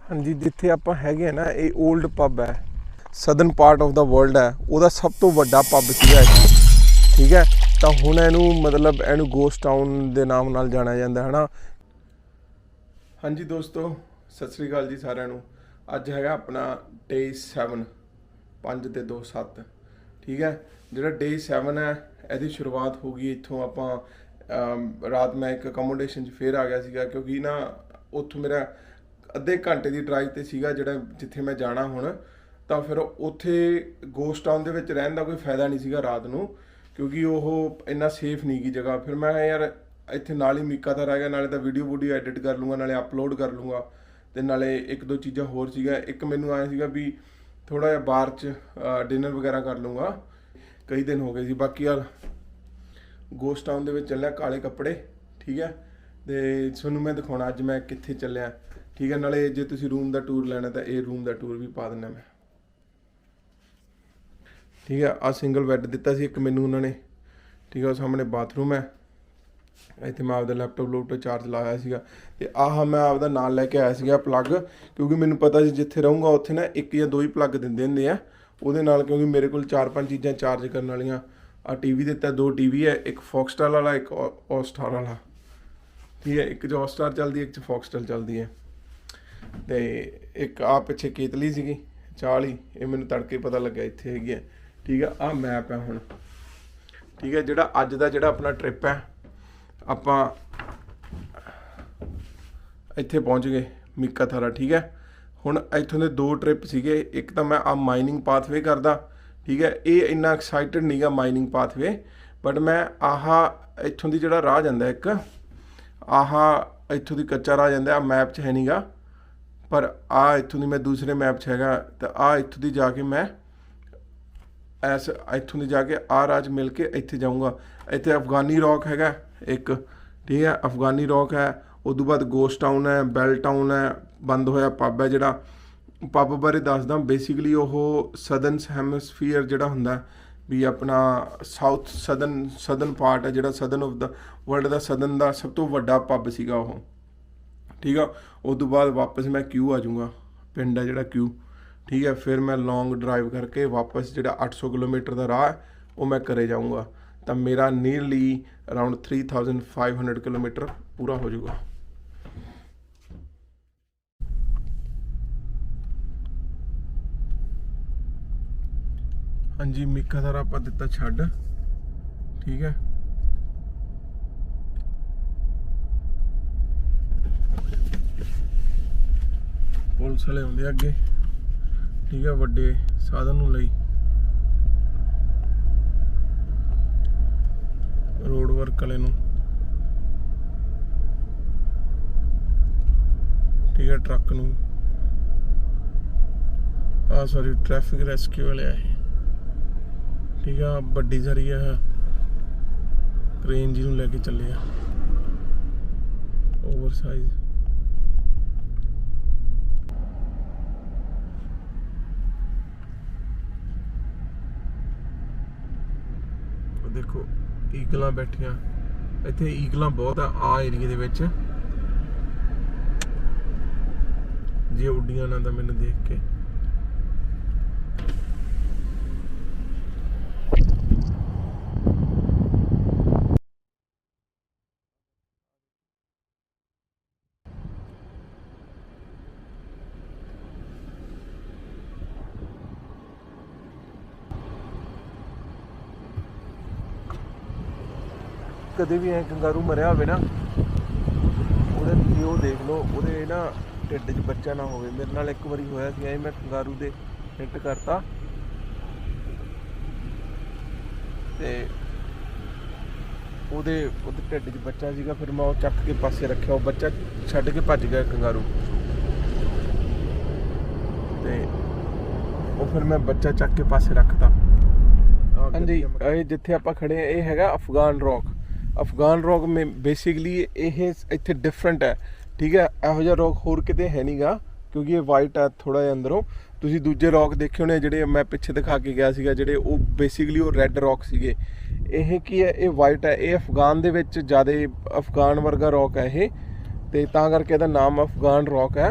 हाँ जी, जिथे आप है ना ये ओल्ड पब है, सदन पार्ट ऑफ द वर्ल्ड है, वो सब तो वड्डा पब सीगा ठीक है। तो हुण इनू मतलब इनू गोस्ट टाउन के नाम नाल जाना जाता है ना। हाँ जी दोस्तों, सत श्री अकाल जी सारिਆਂ ਨੂੰ। ਅੱਜ ਹੈਗਾ ਆਪਣਾ डे 7 5 ਤੇ 2 7 ठीक है। ਜਿਹੜਾ डे 7 है ਇਹਦੀ शुरुआत हो गई इत्थों ਆਪਾਂ रात मैं एक अकोमोडेशन 'ਚ फिर आ गया ਸੀਗਾ क्योंकि ना ਉੱਥੋਂ मेरा ਅੱਧੇ ਘੰਟੇ ਦੀ ਡਰਾਈਵ ਤੇ ਸੀਗਾ ਜਿਹੜਾ ਜਿੱਥੇ ਮੈਂ ਜਾਣਾ ਹੁਣ। ਤਾਂ ਫਿਰ ਉੱਥੇ ਗੋਸਟ ਟਾਊਨ ਦੇ ਵਿੱਚ ਰਹਿਣ ਦਾ ਕੋਈ ਫਾਇਦਾ ਨਹੀਂ ਸੀਗਾ ਰਾਤ ਨੂੰ, ਕਿਉਂਕਿ ਉਹ ਇੰਨਾ ਸੇਫ ਨਹੀਂ ਗੀ ਜਗ੍ਹਾ। ਫਿਰ ਮੈਂ ਯਾਰ ਇੱਥੇ ਨਾਲ ਹੀ ਮੀਕਾ ਤਾਂ ਰਹਿ ਗਿਆ, ਨਾਲੇ ਤਾਂ ਵੀਡੀਓ ਐਡਿਟ ਕਰ ਲੂੰਗਾ, ਨਾਲੇ ਅਪਲੋਡ ਕਰ ਲੂੰਗਾ, ਤੇ ਨਾਲੇ ਇੱਕ ਦੋ ਚੀਜ਼ਾਂ ਹੋਰ ਸੀਗਾ। ਇੱਕ ਮੈਨੂੰ ਆਇਆ ਸੀਗਾ ਵੀ ਥੋੜਾ ਜਿਹਾ ਬਾਹਰ 'ਚ ਡਿਨਰ ਵਗੈਰਾ ਕਰ ਲੂੰਗਾ, ਕਈ ਦਿਨ ਹੋ ਗਏ ਸੀ। ਬਾਕੀ ਯਾਰ ਗੋਸਟ ਟਾਊਨ ਦੇ ਵਿੱਚ ਚੱਲਿਆ ਕਾਲੇ ਕੱਪੜੇ ਠੀਕ ਹੈ, ਤੇ ਤੁਹਾਨੂੰ ਮੈਂ ਦਿਖਾਉਣਾ ਅੱਜ ਮੈਂ ਕਿੱਥੇ ਚੱਲਿਆ ठीक है। नाले जे तुसी रूम का टूर लेना तो ये रूम का टूर भी पा देना मैं ठीक है। आ सिंगल बैड दिता सी एक मैनू उन्होंने ठीक है। सामने बाथरूम है, इतने मैं आपका लैपटॉप चार्ज लाया सीगा, ते आह मैं आपका नाल लैके आया सीगा प्लग, क्योंकि मैनू पता सी जिथे रहूँगा उत्थे ना एक या दो ही प्लग दिंदे हुंदे आ उहदे नाल, क्योंकि मेरे को 4-5 चीज़ां चार्ज करने वालियां। आ टीवी दिता, 2 टीवी है, एक फॉक्सटेल वाला एक हॉटस्टार वाला ठीक है। एक जो हॉटस्टार चलती है, एक फॉक्सटेल चलती है। तो एक आ पिछे केतली सी चाली, ये मैंने तड़के पता लग्या इत्थे हैगी है ठीक है। आ मैप है हुण ठीक है। जिहड़ा अज दा जिहड़ा अपना ट्रिप है, आपां इत्थे पहुँच गए मीका थारा ठीक है। हुण इत्थों दे 2 ट्रिप सीगे, एक तो मैं आ माइनिंग पाथवे करदा ठीक है। ये इन्ना एक्साइटेड नहीं गा माइनिंग पाथवे, बट मैं आह इत्थों दी जिहड़ा राह जांदा एक आह इत्थों दी कच्चा राह जांदा, मैप 'च है नहीं गा, पर आ इत्थों दी मैं दूसरे मैप 'च हैगा। तो आ इत्थों दी जाके मैं ऐस इत्थों दी जाके आ राज मिल के इत्थे जाऊँगा। इत्थे अफगानी रॉक हैगा एक ठीक है, अफगानी रॉक है। उदों बाद गोस्ट टाउन है, बेल टाउन है, बंद होया पब है। जिहड़ा पब बारे दसदा बेसिकली वो सदन हैमस्फीयर जिहड़ा हुंदा भी अपना साउथ सदन पार्ट है, जिहड़ा सदन ऑफ द वर्ल्ड का सदन का सब तो वड्डा पब सीगा वो ठीक है। उस तो बाद वापस मैं क्यू आ जाऊँगा, पिंड है जिहड़ा क्यू ठीक है। फिर मैं लॉन्ग ड्राइव करके वापस जिहड़ा 800 किलोमीटर का राह है वो मैं करे जाऊँगा। तो मेरा नीयरली अराउंड 3500 किलोमीटर पूरा हो जाऊगा। हाँ जी, मीका थारा आप दिता छड्ड ठीक है। पुलिस वाले आउंदे अगे ठीक है, वड्डे साधन नूं लई रोड वर्क वाले नूं ठीक है, ट्रक नूं सॉरी ट्रैफिक रेस्क्यू वाले आए ठीक है। वड्डी सारी है क्रेन जी नूं लैके चले ओवर साइज देखो ईगल बैठिया इत्थे ईगल बहुत आ एरिए दे विच, जे उड्डियां ना तो मैंने देख के कदे भी ऐ कंगारू मरिया होवे ना ਉਹਦੇ ਤੁਸੀਂ ਉਹ ਦੇਖ ਲਓ, ਉਹਦੇ ਨਾ ਢਿੱਡ 'ਚ ਬੱਚਾ ਨਾ ਹੋਵੇ। ਮੇਰੇ ਨਾਲ ਇੱਕ ਵਾਰੀ ਹੋਇਆ ਸੀ, ਮੈਂ ਕੰगारू ਦੇ ਹਿੱਟ ਕਰਤਾ ਤੇ ਉਹਦੇ ਢਿੱਡ 'ਚ ਬੱਚਾ ਸੀਗਾ। ਫਿਰ ਮੈਂ ਉਹ ਚੱਕ ਕੇ ਪਾਸੇ ਰੱਖਿਆ, ਉਹ ਬੱਚਾ ਛੱਡ ਕੇ ਭੱਜ ਗਿਆ ਕੰगारू, ਤੇ ਉਹ ਫਿਰ ਮੈਂ ਬੱਚਾ ਚੱਕ ਕੇ ਪਾਸੇ ਰੱਖਤਾ। ਹਾਂਜੀ, ਇਹ ਜਿੱਥੇ ਆਪਾਂ ਖੜੇ ਆ ਇਹ ਹੈਗਾ ਅਫਗਾਨ ਰੌਕ। अफगान रॉक में बेसिकली ये इत्थे डिफरेंट है ठीक है। ਇਹੋ ਜਿਹਾ ਰੌਕ ਹੋਰ ਕਿਤੇ ਹੈ ਨਹੀਂ ਗਾ, क्योंकि ये वाइट है थोड़ा जिहा अंदरों। ਤੁਸੀਂ ਦੂਜੇ ਰੌਕ ਦੇਖੇ ਹੋਣੇ ਜਿਹੜੇ ਮੈਂ ਪਿੱਛੇ ਦਿਖਾ ਕੇ ਗਿਆ ਸੀਗਾ, ਜਿਹੜੇ ਉਹ ਬੇਸਿਕਲੀ ਉਹ ਰੈੱਡ ਰੌਕ ਸੀਗੇ। ਇਹ ਕੀ ਹੈ, ਇਹ ਵਾਈਟ ਹੈ। ਇਹ ਅਫਗਾਨ ਦੇ ਵਿੱਚ ਜ਼ਿਆਦਾ ਅਫਗਾਨ ਵਰਗਾ ਰੌਕ ਹੈ ਇਹ, ਤੇ ਤਾਂ ਕਰਕੇ ਇਹਦਾ ਨਾਮ ਅਫਗਾਨ ਰੌਕ ਹੈ।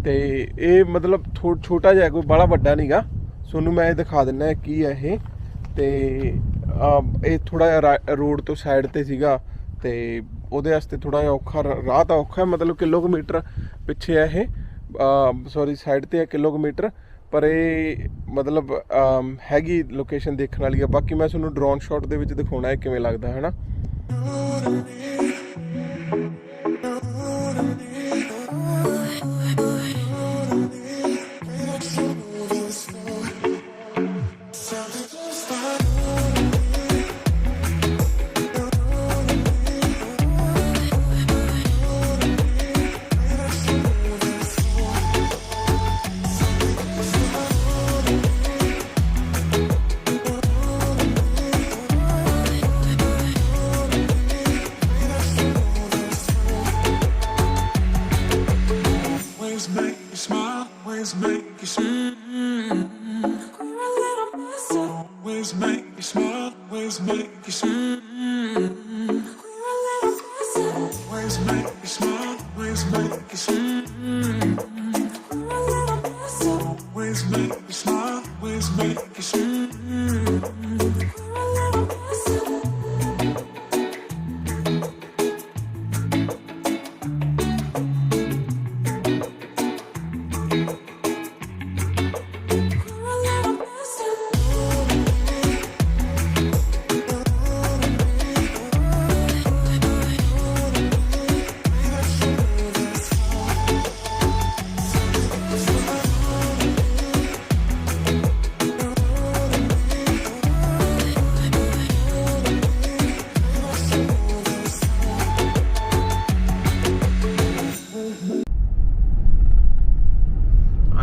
ਤੇ ਇਹ ਮਤਲਬ ਛੋਟਾ ਜਿਹਾ, ਕੋਈ ਬੜਾ ਵੱਡਾ ਨਹੀਂਗਾ। ਤੁਹਾਨੂੰ ਮੈਂ ਇਹ ਦਿਖਾ ਦਿੰਦਾ ਕੀ ਹੈ ਇਹ। ਤੇ ਇਹ ਥੋੜਾ ਜਿਹਾ ਰੋਡ ਤੋਂ ਸਾਈਡ ਤੇ ਸੀਗਾ ਤੇ ਉਹਦੇ ਵਾਸਤੇ ਥੋੜਾ ਜਿਹਾ ਔਖਾ ਰਾਹ ਤਾਂ ਔਖਾ, ਮਤਲਬ ਕਿਲੋਮੀਟਰ ਪਿੱਛੇ ਹੈ ਇਹ, ਸੌਰੀ ਸਾਈਡ ਤੇ ਹੈ ਕਿਲੋਮੀਟਰ, ਪਰ ਇਹ ਮਤਲਬ ਹੈਗੀ ਲੋਕੇਸ਼ਨ ਦੇਖਣ ਵਾਲੀ ਆ। ਬਾਕੀ ਮੈਂ ਤੁਹਾਨੂੰ ਡਰੋਨ ਸ਼ਾਟ ਦੇ ਵਿੱਚ ਦਿਖਾਉਣਾ ਹੈ ਕਿਵੇਂ ਲੱਗਦਾ ਹੈ ਨਾ।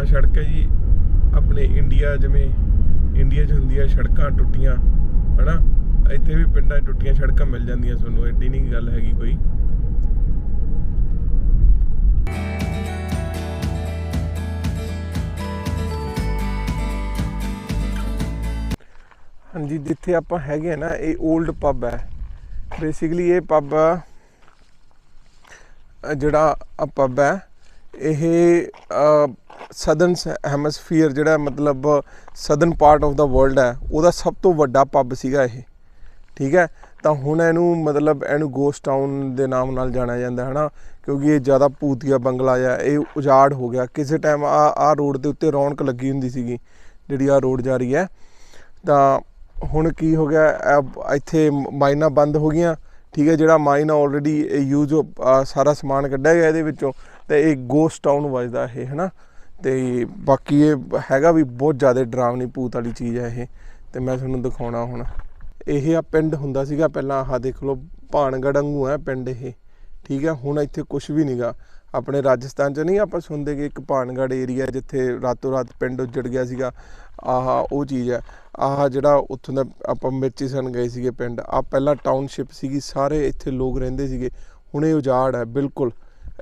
सड़क है जी अपने इंडिया, जिमें इंडिया च हुंदियां सड़कां टुट्टियां है ना, इत्थे भी पिंडां टुट्टियां सड़कां मिल जांदियां तुहानूं, एड्डी नहीं गल हैगी कोई। हाँ जी, जिथे आपां हैगे ना, ये ओल्ड पब है बेसिकली। ये पब जिहड़ा पब है ये सदन हैमसफीयर जिहड़ा मतलब सदन पार्ट ऑफ द वर्ल्ड है, ਉਹਦਾ सब तो ਵੱਡਾ पब ਸੀਗਾ ਇਹ। ठीक है, तो हुण ਇਹਨੂੰ मतलब ਇਹਨੂੰ गोस्ट टाउन ਦੇ ਨਾਮ ਨਾਲ ਜਾਣਿਆ ਜਾਂਦਾ है ना, क्योंकि ये ज़्यादा भूतिया बंगला है, ये उजाड़ हो गया। किसी टाइम आ रोड के उत्ते रौनक लगी हुंदी सीगी जिहड़ी आ रोड जा रही है। तो हुण की हो गया, इत्थे माइना बंद हो गई। ठीक है, जिहड़ा माइन ऑलरेडी यूज सारा समान कढ़िया गया इहदे विचों, ते एक गोस्ट टाउन वजदा है ना। तो बाकी ये हैगा भी बहुत ज़्यादा डरावनी भूत वाली चीज़ है ये। तो मैं तुहानूं दिखाउणा हुण। ਇਹ ਆ ਪਿੰਡ ਹੁੰਦਾ ਸੀਗਾ ਪਹਿਲਾਂ, ਆਹ ਦੇਖ ਲਓ ਭਾਣਗੜ੍ਹ ਵਾਂਗੂ ਹੈ ਪਿੰਡ ਇਹ। ਠੀਕ ਹੈ, ਹੁਣ ਇੱਥੇ ਕੁਛ ਵੀ ਨਹੀਂਗਾ। ਆਪਣੇ ਰਾਜਸਥਾਨ 'ਚ ਨਹੀਂ ਆਪਾਂ ਸੁਣਦੇ ਕਿ ਇੱਕ ਭਾਣਗੜ੍ਹ ਏਰੀਆ ਜਿੱਥੇ ਰਾਤੋਂ ਰਾਤ ਪਿੰਡ ਉੱਜੜ ਗਿਆ ਸੀਗਾ, ਆਹ ਉਹ ਚੀਜ਼ ਹੈ। ਆਹ ਜਿਹੜਾ ਉੱਥੋਂ ਦਾ ਆਪਾਂ ਮਿਰਚੀਸਨ ਗਏ ਸੀਗੇ ਪਿੰਡ, ਆਹ ਪਹਿਲਾਂ ਟਾਊਨਸ਼ਿਪ ਸੀਗੀ, ਸਾਰੇ ਇੱਥੇ ਲੋਕ ਰਹਿੰਦੇ ਸੀਗੇ। ਹੁਣ ਇਹ ਉਜਾੜ ਹੈ ਬਿਲਕੁਲ,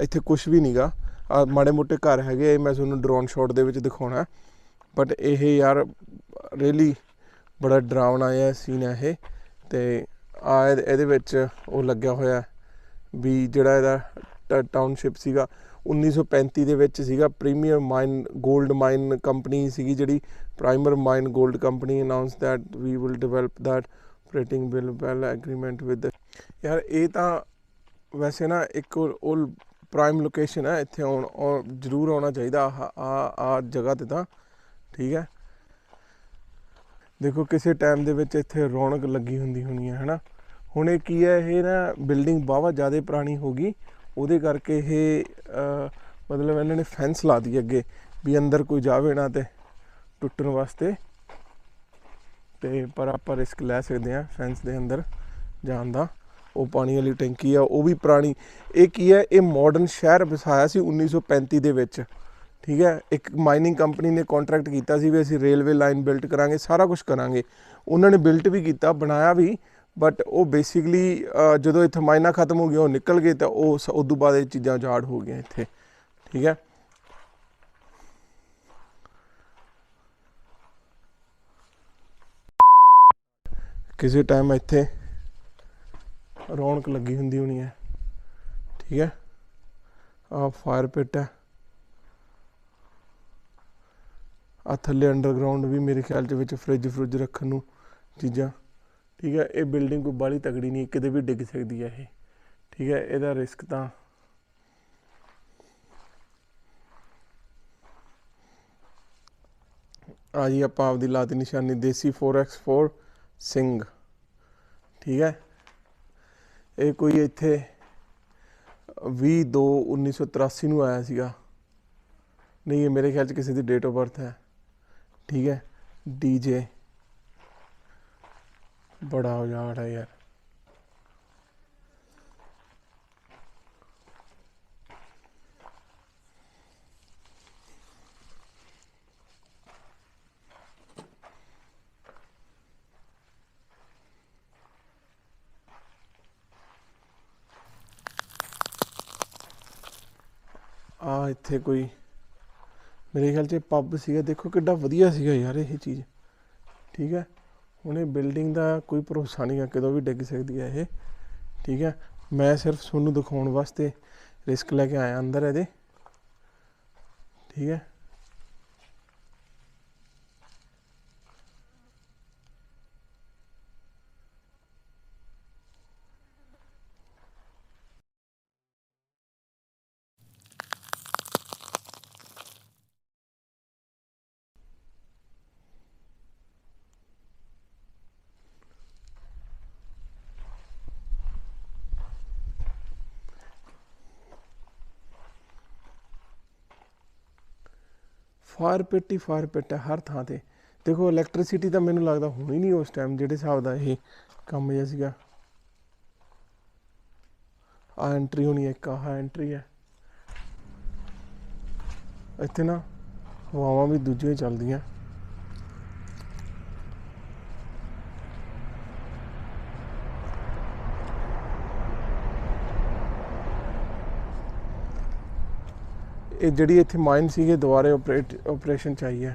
ਇੱਥੇ ਕੁਛ ਵੀ ਨਹੀਂਗਾ। ਆ ਮਾੜੇ ਮੋਟੇ ਘਰ ਹੈਗੇ, ਮੈਂ ਤੁਹਾਨੂੰ ਡਰੋਨ ਸ਼ਾਟ ਦੇ ਵਿੱਚ ਦਿਖਾਉਣਾ। ਬਟ ਇਹ ਯਾਰ ਰੀਅਲੀ बड़ा डरावना है सीन है ये। तो ਇਹਦੇ ਵਿੱਚ ਉਹ ਲੱਗਿਆ ਹੋਇਆ ਵੀ ਜਿਹੜਾ ਇਹਦਾ ਟਾਊਨਸ਼ਿਪ ਸੀਗਾ 1935 ਦੇ ਵਿੱਚ ਸੀਗਾ। Premier mine gold mine company ਸੀਗੀ ਜਿਹੜੀ premier mine gold company announce that we will develop that operating bill well agreement with. ਯਾਰ ਇਹ ਤਾਂ ਵੈਸੇ ਨਾ ਇੱਕ ਉਹ ਪ੍ਰਾਈਮ ਲੋਕੇਸ਼ਨ ਹੈ, ਇੱਥੇ ਆਉਣ ਜ਼ਰੂਰ ਆਉਣਾ ਚਾਹੀਦਾ ਆ ਜਗ੍ਹਾ 'ਤੇ ਤਾਂ। ਠੀਕ ਹੈ, देखो किसी टाइम ਦੇ ਵਿੱਚ ਇੱਥੇ ਰੌਣਕ ਲੱਗੀ ਹੁੰਦੀ ਹੋਣੀ ਹੈ ਨਾ। ਹੁਣ ਇਹ ਕੀ ਹੈ, ਇਹ ਨਾ ਬਿਲਡਿੰਗ ਬਹੁਤ ਜ਼ਿਆਦਾ ਪੁਰਾਣੀ ਹੋ ਗਈ, ਉਹਦੇ ਕਰਕੇ ਇਹ ਮਤਲਬ ਇਹਨਾਂ ਨੇ ਫੈਂਸ ਲਾ ਦਿੱਤੀ ਅੱਗੇ ਵੀ ਅੰਦਰ ਕੋਈ ਜਾਵੇ ਨਾ ਤੇ ਟੁੱਟਣ ਵਾਸਤੇ। ਤੇ ਪਰ ਆਪਾਂ ਰਿਸਕ ਲੈ ਸਕਦੇ ਹਾਂ ਫੈਂਸ ਦੇ ਅੰਦਰ ਜਾਣ ਦਾ। ਉਹ ਪਾਣੀ ਵਾਲੀ ਟੈਂਕੀ ਆ, ਉਹ ਵੀ ਪੁਰਾਣੀ। ਇਹ ਕੀ ਹੈ, ਇਹ ਮਾਡਰਨ ਸ਼ਹਿਰ ਵਸਾਇਆ ਸੀ 1935 ਦੇ ਵਿੱਚ। ठीक है, एक माइनिंग कंपनी ने कॉन्ट्रैक्ट किया भी असी रेलवे लाइन बिल्ट करांगे, सारा कुछ करांगे। उन्होंने बिल्ट भी किया, बनाया भी, बट वो बेसिकली जो इत्थे माइना खत्म हो गया, वो निकल गए, तो उस बाद ये चीज़ां उजाड़ हो गई इत्थे। ठीक है, किसी टाइम इत्थे रौनक लगी हुंदी होनी है। ठीक है, फायर पिट है, आ थल्ले अंडरग्राउंड भी मेरे ख्याल च विच फ्रिज फ्रुज रखण नूं चीज़ां। ठीक है, ये बिल्डिंग कोई बाहली तगड़ी नहीं, किते भी डिग सकती है ये। ठीक है, इहदा रिस्क तां आ जी आपां आपदी लाती निशानी देसी 4x4 सिंह। ठीक है, ये कोई इत्थे 20/2/1983 नूं आया सीगा। नहीं, ये मेरे ख्याल च किसी दी डेट ऑफ बर्थ है। ठीक है, डीजे बड़ा उजाड़ है यार। आ इत्थे कोई मेरे ख्याल च पब सीगा। देखो किड्डा वधिया सीगा यार ये चीज़। ठीक है, हुण ये बिल्डिंग का कोई भरोसा नहीं है, कदों भी डिग सकती है ये। ठीक है, मैं सिर्फ तुहानूं दिखाउण वास्ते रिस्क लैके आया अंदर इहदे। ठीक है, फायर पिट ही फायर पिट है हर थां ते। देखो इलैक्ट्रिसिटी तो मैनूं लगदा होनी नहीं उस टाइम जिहड़े हिसाब दा ये काम जिहा सीगा। आ एंट्री होनी है, एक आह एंट्री है। इत्थे ना हवावां भी दूजियां ही चलदियां। ये जिहड़ी इत्थे माइन सीगे दुबारे ऑपरेशन चाहिए।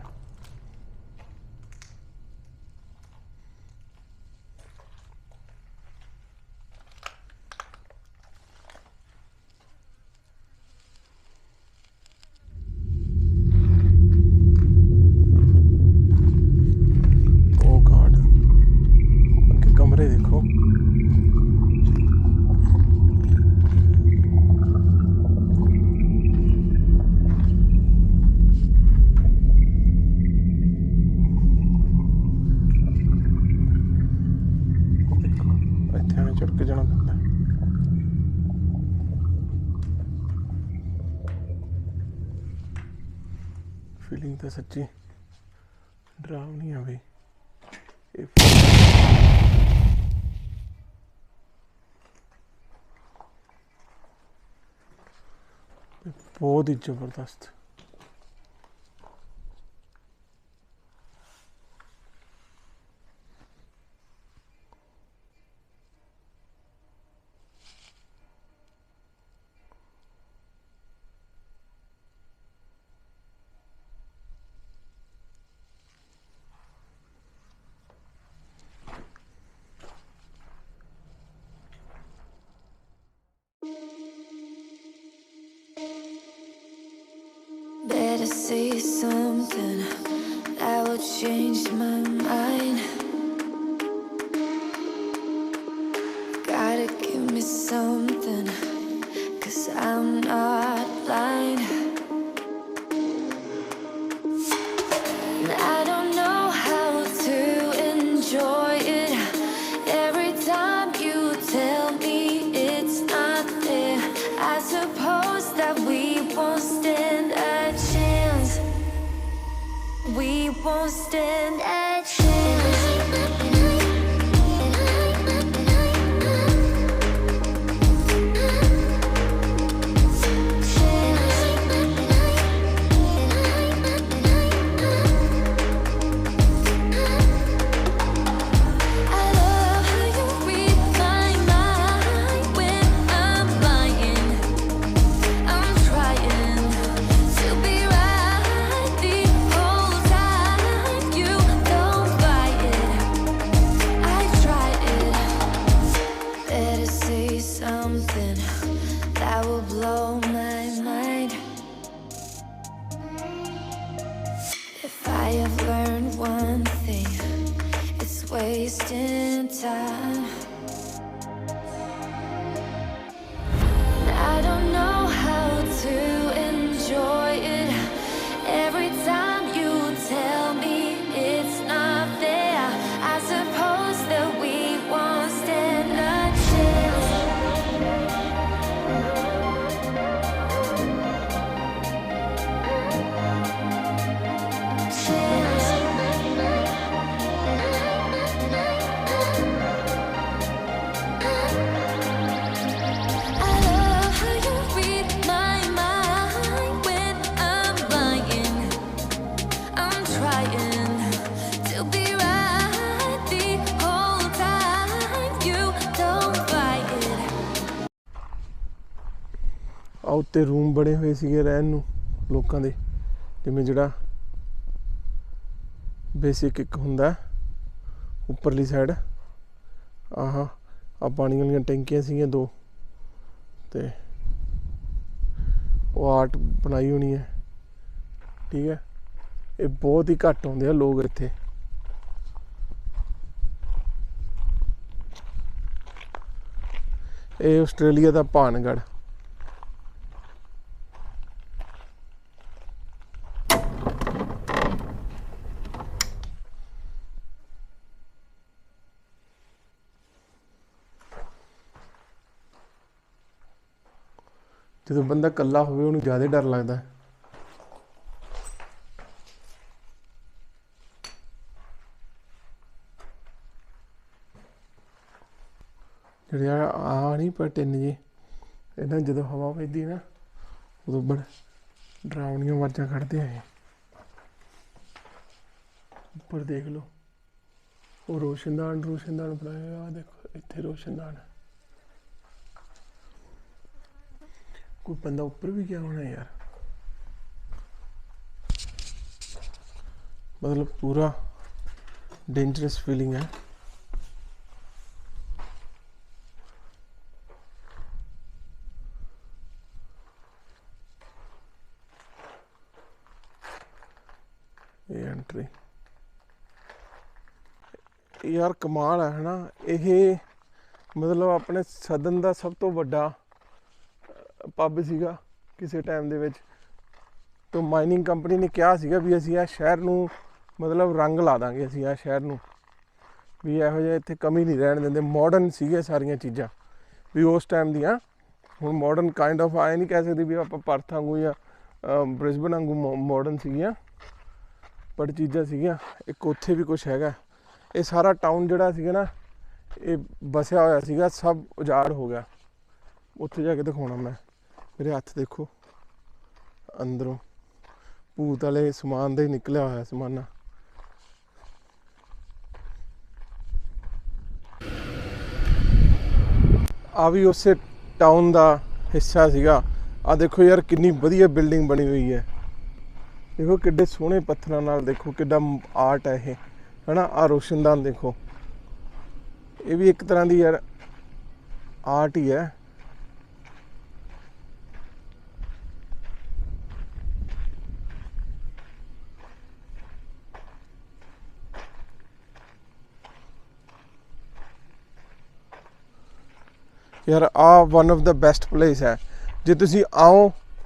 ओ गॉड, अगे कमरे देखो। चढ़ के जाना पैंदा। फीलिंग तो सच्ची डरावनी है भाई। बहुत ही जबरदस्त। Better say something that will change my mind. Gotta give me something, 'cause I'm not blind. And I don't know how to enjoy it. Every time you tell me it's not there, I suppose that we won't stand a chance. We won't stand a chance. I love how you read my mind when I'm lying. I'm trying to be right the whole time. You wasting time. I don't know how to enjoy it. Every time you tell me it's not there, I suppose that we won't stand a chance. I love how you read my mind when I'm lying. I'm trying to be right the whole time. You don't fight it. ਆ ਉੱਤੇ room ਬਣੇ ਹੋਏ ਸੀਗੇ ਰਹਿਣ ਨੂੰ ਲੋਕਾਂ ਦੇ, ਜਿਵੇਂ ਜਿਹੜਾ ਬੇਸਿਕ ਇੱਕ ਹੁੰਦਾ ਉੱਪਰਲੀ ਸਾਈਡ। ਆਹ ਪਾਣੀ ਵਾਲੀਆਂ ਟੈਂਕੀਆਂ ਸੀਗੀਆਂ 2, ਤੇ ਉਹ ਆਰਟ ਬਣਾਈ ਹੋਣੀ ਹੈ। ਠੀਕ ਹੈ, ਇਹ ਬਹੁਤ ਹੀ ਘੱਟ ਆਉਂਦੇ ਆ ਲੋਕ ਇੱਥੇ। ਇਹ ਆਸਟ੍ਰੇਲੀਆ ਦਾ ਭਾਨਗੜ੍ਹ। ਜਦੋਂ ਬੰਦਾ ਇਕੱਲਾ ਹੋਵੇ ਉਹਨੂੰ ਜ਼ਿਆਦਾ ਡਰ ਲੱਗਦਾ। ਜਿਹੜੇ ਆ ਨਹੀਂ ਪਰ ਟਿੰਨ ਜੀ, ਇਹਨਾਂ ਜਦੋਂ ਹਵਾ ਵੱਜਦੀ ਨਾ ਉਦੋਂ ਬੜਾ ਡਰਾਵਣੀਆਂ ਆਵਾਜ਼ਾਂ ਕੱਢਦੇ ਆ ਇਹ। ਉੱਪਰ ਦੇਖ ਲਓ, ਉਹ ਰੋਸ਼ਨਦਾਨ ਬਣਾਏ ਆ, ਦੇਖੋ ਇੱਥੇ ਰੋਸ਼ਨਦਾਨ। ਕੋਈ ਬੰਦਾ ਉੱਪਰ ਵੀ ਗਿਆ ਹੋਣਾ ਯਾਰ। मतलब पूरा डेंजरस फीलिंग है। ये एंट्री यार कमाल है ना। ये मतलब अपने सदन का सब तो बड़ा पब सीगा किसी टाइम दे विच। तो माइनिंग कंपनी ने कहा सीगा भी असीं इस शहर नूं मतलब रंग ला देंगे, असीं इस शहर नूं भी इहो जिहा इत्थे कमी नहीं रहन देंदे। मॉडर्न सीगे सारियां चीज़ां भी उस टाइम दियां। हुण मॉडर्न काइंड ऑफ आए नहीं कह सकते भी आपां पर्थ वांगू या ब्रिस्बेन वांगू मॉडर्न सीगियां, बट चीज़ां सीगियां। एक उत्थे भी कुछ हैगा। ये सारा टाउन जिहड़ा सीगा ना, ये बसिया होया सीगा, सब उजाड़ हो गया। उत्थे जाके दिखाउणा मैं। मेरे हत्थ देखो, अंदरों भूत वाले समान दा ही निकलिया होया समाना। आ भी उस टाउन का हिस्सा सीगा। आ देखो यार कितनी वधिया बिल्डिंग बनी हुई है। देखो किड्डे सोहणे पत्थरां नाल, देखो किड्डा आर्ट है ये, है ना। आ रोशनदान देखो, ये भी एक तरह की यार आर्ट ही है। यार आ one of the best place है। जे तुसी आओ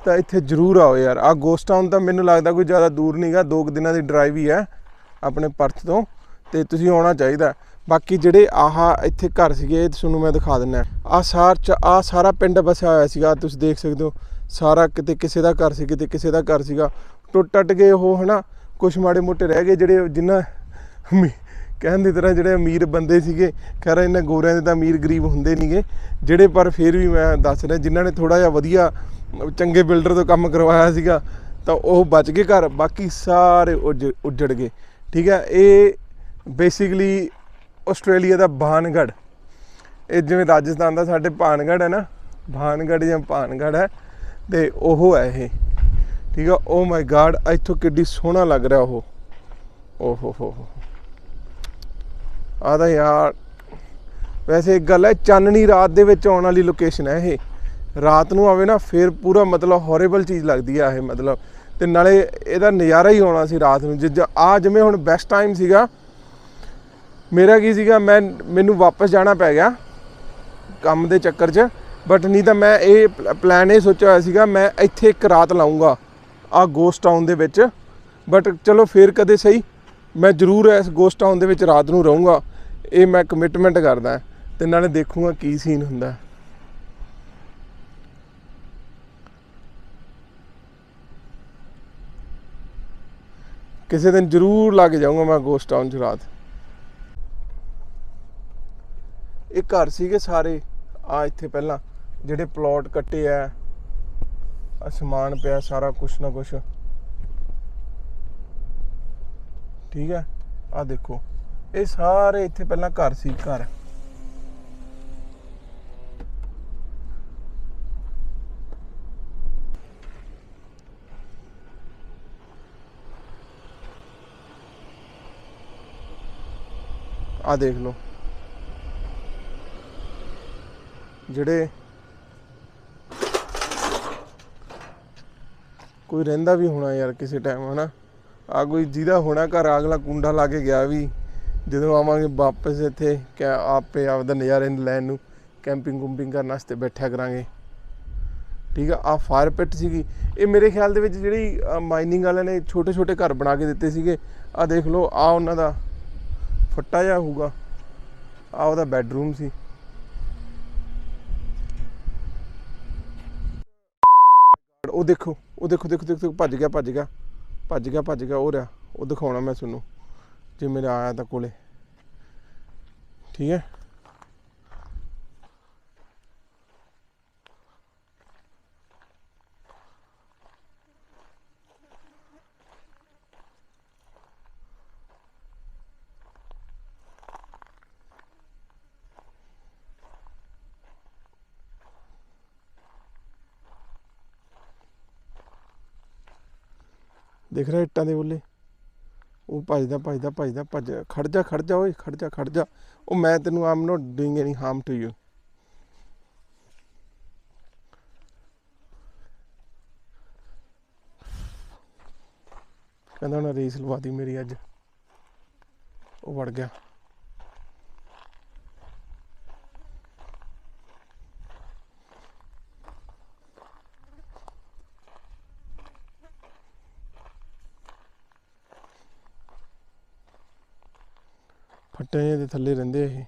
तो इत्थे जरूर आओ यार। आ गोस्ट टाउन तो मैनूं लगदा कोई ज़्यादा दूर नहीं गा, 2 दिनों की ड्राइव ही है अपने पर्थ तो, ते तुसी आउणा चाहिदा। बाकी जिहड़े आह इत्थे घर सीगे तुहानूं मैं दिखा दिंदा। आ सारा पिंड बसिया होया सीगा, तुसी देख सकदे हो। सारा किते किसे दा घर सी, किते किसे दा घर सीगा। टुट टट गए वो, है ना। कुछ माड़े मोटे रह गए जिहड़े जिन्हां कहने की तरह जिहड़े अमीर बंदे सीगे। खैर इन्हां गोरियां दे तां अमीर गरीब हुंदे नहीं गे जिहड़े, पर फिर भी मैं दस रहा जिन्हां ने थोड़ा जिहा वधिया चंगे बिल्डर तो काम करवाया सीगा तो वह बच गए घर, बाकी सारे उजड़ गए। ठीक है, ये बेसिकली आस्ट्रेलिया का भानगढ़। ये जिवें राजस्थान का साडे भानगढ़ है ना, भानगढ़ या भानगढ़ है, तो वह है ये। ठीक है। ओ माय गॉड, इत्थों किड्डी सोहना लग रहा वो। ओहो आदा यार। वैसे एक गल है, चाननी रात दे विच आउण वाली लोकेशन है ये। रात नूं आवे ना फिर पूरा मतलब हॉरेबल चीज़ लगती है ये, मतलब ते नाले इहदा नज़ारा ही आउणा सी रात नूं। आ जिवें हुण बेस्ट टाइम सीगा ਮੇਰਾ ਕੀ ਸੀਗਾ, ਮੈਨੂੰ ਵਾਪਸ ਜਾਣਾ ਪੈ ਗਿਆ ਕੰਮ ਦੇ ਚੱਕਰ 'ਚ, ਬਟ ਨਹੀਂ ਤਾਂ ਮੈਂ ਇਹ ਪਲਾਨ ਇਹ ਸੋਚਿਆ ਹੋਇਆ ਸੀਗਾ ਮੈਂ ਇੱਥੇ ਇੱਕ ਰਾਤ ਲਾਊਂਗਾ ਆ ਗੋਸਟ ਟਾਊਨ ਦੇ ਵਿੱਚ। ਬਟ ਚਲੋ ਫੇਰ ਕਦੇ ਸਹੀ, ਮੈਂ ਜ਼ਰੂਰ ਇਸ ਗੋਸਟ ਟਾਊਨ ਦੇ ਵਿੱਚ ਰਾਤ ਨੂੰ ਰਹੂੰਗਾ, ਇਹ ਮੈਂ ਕਮਿਟਮੈਂਟ ਕਰਦਾ ਤੇ ਨਾਲੇ ਦੇਖੂੰਗਾ ਕੀ ਸੀਨ ਹੁੰਦਾ। ਕਿਸੇ ਦਿਨ ਜ਼ਰੂਰ ਲਾ ਕੇ ਜਾਊਂਗਾ ਮੈਂ ਗੋਸਟ ਟਾਊਨ 'ਚ ਰਾਤ। ਇਹ ਘਰ ਸੀਗੇ ਸਾਰੇ ਆ ਇੱਥੇ ਪਹਿਲਾਂ ਜਿਹੜੇ ਪਲਾਟ ਕੱਟੇ ਆ, ਸਮਾਨ ਪਿਆ ਸਾਰਾ ਕੁਛ ਨਾ ਕੁਛ, ਠੀਕ ਹੈ। ਆ ਦੇਖੋ ਇਹ ਸਾਰੇ ਇੱਥੇ ਪਹਿਲਾਂ ਘਰ ਸੀ, ਘਰ ਆ ਦੇਖ ਲਓ ਜਿਹੜੇ ਕੋਈ ਰਹਿੰਦਾ ਵੀ ਹੋਣਾ ਯਾਰ ਕਿਸੇ ਟਾਈਮ, ਹਨਾ। ਆ ਕੋਈ ਜਿਹਦਾ ਹੋਣਾ ਘਰ, ਅਗਲਾ ਕੁੰਡਾ ਲਾ ਕੇ ਗਿਆ ਵੀ ਜਦੋਂ ਆਵਾਂਗੇ ਵਾਪਸ ਇੱਥੇ ਆਪੇ ਆਪਦਾ ਨਜ਼ਾਰੇ ਲੈਣ ਨੂੰ, ਕੈਂਪਿੰਗ ਕੁੰਪਿੰਗ ਕਰਨ ਵਾਸਤੇ ਬੈਠਿਆ ਕਰਾਂਗੇ, ਠੀਕ ਆ। ਆ ਫਾਇਰ ਪਿੱਟ ਸੀਗੀ, ਇਹ ਮੇਰੇ ਖਿਆਲ ਦੇ ਵਿੱਚ ਜਿਹੜੀ ਮਾਈਨਿੰਗ ਵਾਲਿਆਂ ਨੇ ਛੋਟੇ ਛੋਟੇ ਘਰ ਬਣਾ ਕੇ ਦਿੱਤੇ ਸੀਗੇ। ਆ ਦੇਖ ਲਓ ਆ ਉਹਨਾਂ ਦਾ ਫੱਟਾ ਜਿਹਾ ਹੋਊਗਾ, ਆ ਉਹਦਾ ਬੈਡਰੂਮ ਸੀ। ਉਹ ਦੇਖੋ ਉਹ ਦੇਖੋ ਦੇਖੋ ਦੇਖੋ ਭੱਜ ਗਿਆ ਭੱਜ ਗਿਆ ਭੱਜ ਗਿਆ ਭੱਜ ਗਿਆ, ਉਹ ਰਿਹਾ, ਉਹ ਦਿਖਾਉਣਾ ਮੈਂ ਤੁਹਾਨੂੰ ਜੇ ਮੇਰੇ ਆਇਆ ਤਾਂ ਕੋਲੇ, ਠੀਕ ਹੈ। ਦੇਖ ਰਿਹਾ ਇੱਟਾਂ ਦੇ ਬੋਲੇ, ਉਹ ਭੱਜਦਾ ਭੱਜਦਾ ਭੱਜਦਾ ਭੱਜ, ਖੜ ਜਾ ਓਏ, ਖੜ ਜਾ। ਉਹ ਮੈਂ ਤੈਨੂੰ I'm not doing any harm to you. ਕਹਿੰਦਾ ਉਹਨੇ ਰੇਸ ਲਵਾਤੀ ਮੇਰੀ ਅੱਜ, ਉਹ ਵੜ ਗਿਆ। ਫੱਟੇ ਦੇ ਥੱਲੇ ਰਹਿੰਦੇ ਇਹ।